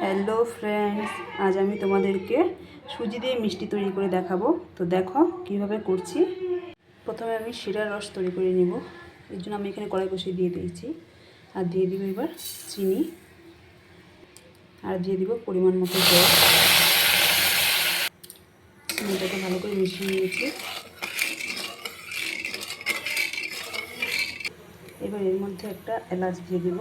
Hello friends, আজ আমি তোমাদেরকে সুজি দিয়ে মিষ্টি তৈরি করে দেখাবো। তো দেখো কিভাবে করছি। প্রথমে আমি শিরার রস তৈরি করে নিব। এর জন্য আমি এখানে কড়াই বসিয়ে দিয়ে দিয়েছি। আর দিয়ে দিব এবার চিনি, আর দিয়ে দিব পরিমাণ মতো জল। চিনিটাকে ভালো করে মিশিয়ে নিয়েছি। এবার এর মধ্যে একটা এলাচ দিয়ে দেব।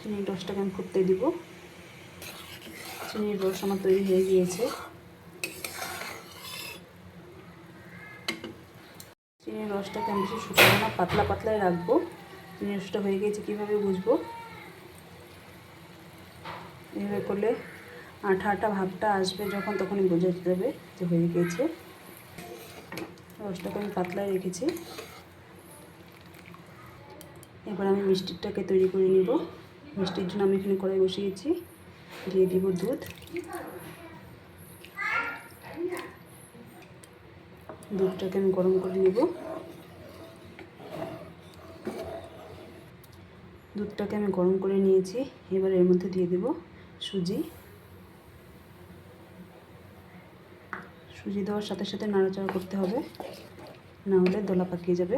চিনির রসটাকে আমি ফুটতে দিব। চিনির রস আমার তৈরি হয়ে গিয়েছে। চিনির রসটাকে আমি বেশি শুকাবো না, পাতলা পাতলাই রাখবো। চিনির রসটা হয়ে গিয়েছে কীভাবে বুঝবো? এভাবে করলে আঠা আঠা ভাবটা আসবে যখন, তখনই বোঝা যাবে যে হয়ে গিয়েছে। রসটাকে আমি পাতলাই রেখেছি। এবার আমি মিষ্টিটাকে তৈরি করে নিব। মিষ্টির জন্য আমি এখানে কড়াই বসিয়েছি। দিয়ে দিব দুধ। দুধটাকে আমি গরম করে নিব। দুধটাকে আমি গরম করে নিয়েছি। এবার এর মধ্যে দিয়ে দেব সুজি। সুজি দেওয়ার সাথে সাথে নাড়াচাড়া করতে হবে, না হলে দলা পাকিয়ে যাবে।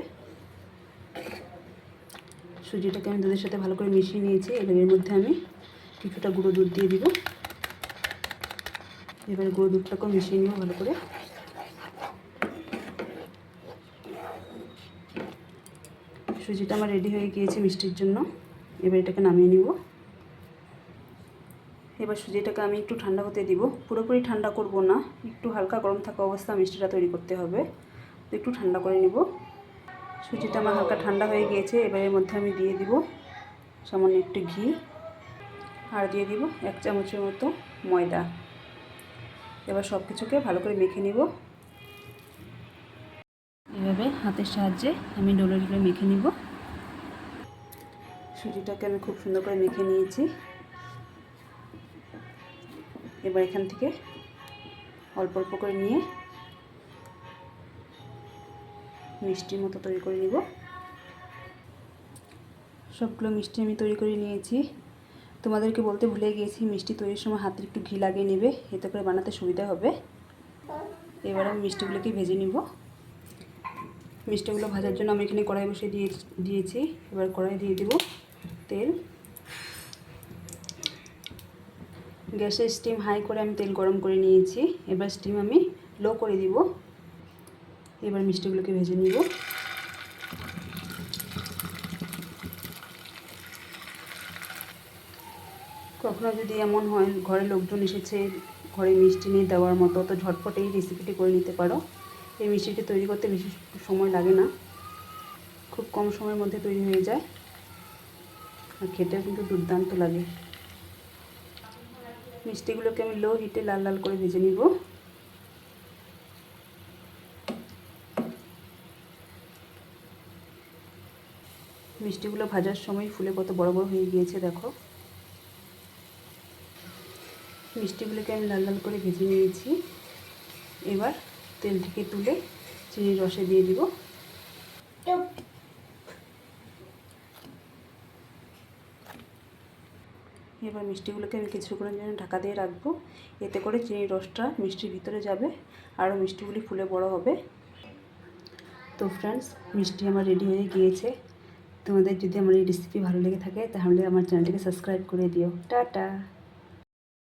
সুজিটাকে আমি দুধের সাথে ভালো করে মিশিয়ে নিয়েছি। এবার এর মধ্যে আমি কিছুটা গুঁড়ো দুধ দিয়ে দিব। এবার গুঁড়ো দুধটাকেও মিশিয়ে নিব ভালো করে। সুজিটা আমার রেডি হয়ে গিয়েছে মিষ্টির জন্য। এবার এটাকে নামিয়ে নিব। এবার সুজিটাকে আমি একটু ঠান্ডা হতে দিব। পুরোপুরি ঠান্ডা করব না, একটু হালকা গরম থাকা অবস্থা মিষ্টিটা তৈরি করতে হবে। তো একটু ঠান্ডা করে নিব। সুজিটা আমার হালকা ঠান্ডা হয়ে গিয়েছে। এবার এর মধ্যে আমি দিয়ে দিব সামান্য একটু ঘি, আর দিয়ে দিব 1 চামচের মতো ময়দা। এবার সব কিছুকে ভালো করে মেখে নিব। এভাবে হাতের সাহায্যে আমি ডলে ডলে মেখে নিব। সুজিটাকে আমি খুব সুন্দর করে মেখে নিয়েছি। এবার এখান থেকে অল্প অল্প করে নিয়ে মিষ্টির মতো তৈরি করে নিব। সবগুলো মিষ্টি আমি তৈরি করে নিয়েছি। তোমাদেরকে বলতে ভুলে গিয়েছি, মিষ্টি তৈরির সময় হাতে একটু ঘি লাগিয়ে নেবে, এতে করে বানাতে সুবিধা হবে। এবার আমি মিষ্টিগুলোকে ভেজে নিব। মিষ্টিগুলো ভাজার জন্য আমি এখানে কড়াই বসিয়ে দিয়েছি। এবার কড়াই দিয়ে দিব তেল। গ্যাসের স্টিম হাই করে আমি তেল গরম করে নিয়েছি। এবার স্টিম আমি লো করে দিব। এবার মিষ্টিগুলোকে ভেজে নিব। কখনো যদি এমন হয় ঘরে লোকজন এসেছে, ঘরে মিষ্টি নিয়ে দেওয়ার মতো, তো ঝটপট এই রেসিপিটি করে নিতে পারো। এই মিষ্টিটি তৈরি করতে বেশি সময় লাগে না, খুব কম সময়ের মধ্যে তৈরি হয়ে যায়, আর খেতেও কিন্তু দুর্দান্ত লাগে। মিষ্টিগুলোকে আমি লো হিটে লাল লাল করে ভেজে নিব। মিষ্টিগুলো ভাজার সময় ফুলে কত বড় বড় হয়ে গিয়েছে দেখো। মিষ্টিগুলোকে আমি লাল লাল করে ভেজে নিয়েছি। এবার তেল থেকে তুলে চিনির রসে দিয়ে দিব। এবার মিষ্টিগুলোকে আমি কিছুক্ষণের জন্য ঢাকা দিয়ে রাখবো। এতে করে চিনির রসটা মিষ্টির ভিতরে যাবে, আরও মিষ্টিগুলি ফুলে বড় হবে। তো ফ্রেন্ডস, মিষ্টি আমার রেডি হয়ে গিয়েছে। তোমাদের যদি আমার এই রেসিপি ভালো লেগে থাকে তাহলে আমার চ্যানেলটিকে সাবস্ক্রাইব করে দিও। টাটা।